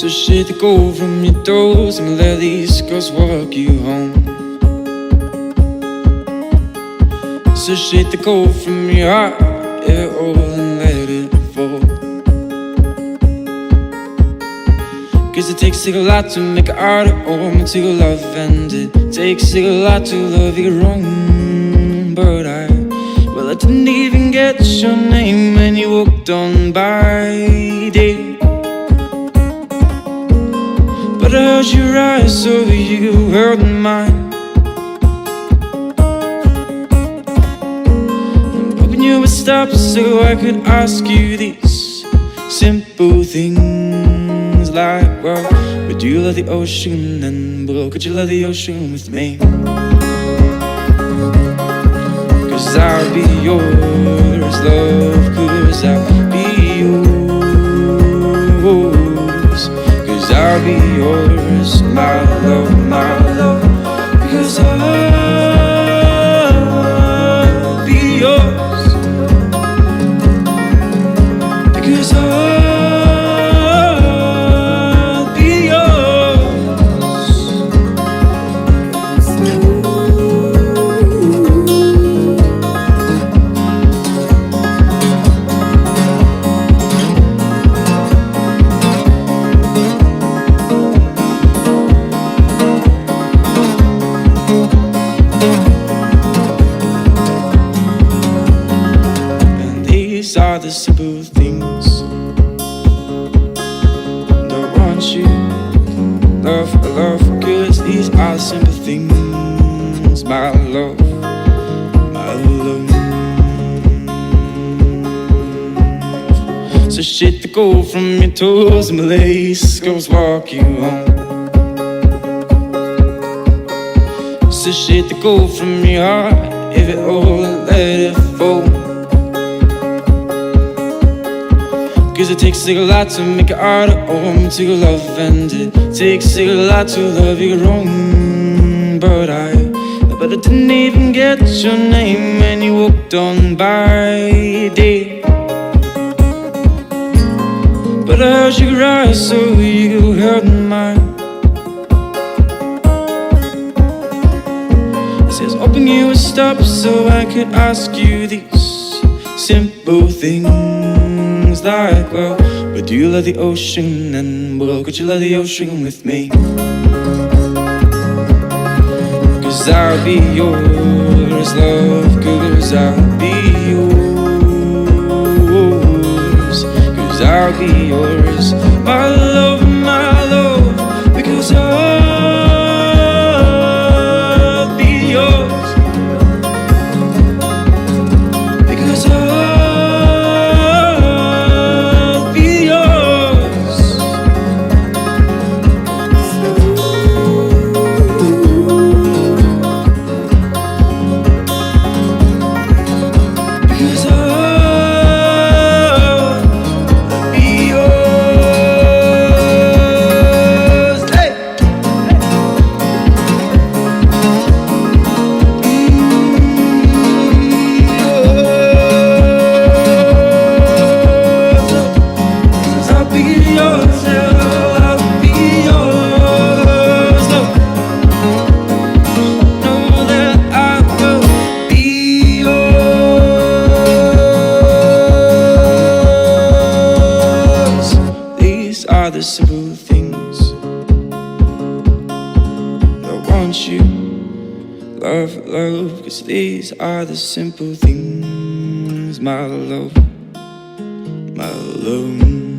So shake the gold from your toes and let these girls walk you home. So shake the gold from your heart, yeah, all and let it fall. Cause it takes a lot to make an art of home to love, and it takes a lot to love your own. But I didn't even get your name when you walked on by, dear. But I heard your eyes, so you heard mine. I'm hoping you would stop so I could ask you these simple things like, well, would you love the ocean? And well, could you love the ocean with me? Cause I'll be yours, love, cause I'll be yours. Cause I'll be yours, my love, because I'll be yours. Because I'll be yours. These are the simple things that I want you, love, cause these are simple things, my love, my love. So shake the gold from your toes and lace girls walk you home. So shake the gold from your heart, if it all let it fall. Cause it takes a lot to make an art of home to love, and it takes a lot to love your own. But I didn't even get your name when you walked on by, dear. But I heard your eyes, so you heard mine. It says hoping you would stop so I could ask you these simple things like, well, would you love the ocean? And well, could you love the ocean with me? Cause I'll be yours, love, cause I'll be yours. Cause I'll be yours, my love, because I'll be yours. Because I'll be yours. Because I'll be yours. Hey! I'll be yours, I'll be yours. Know that I will be yours. These are the simple things that I want you, love, cause these are the simple things, my love, my love.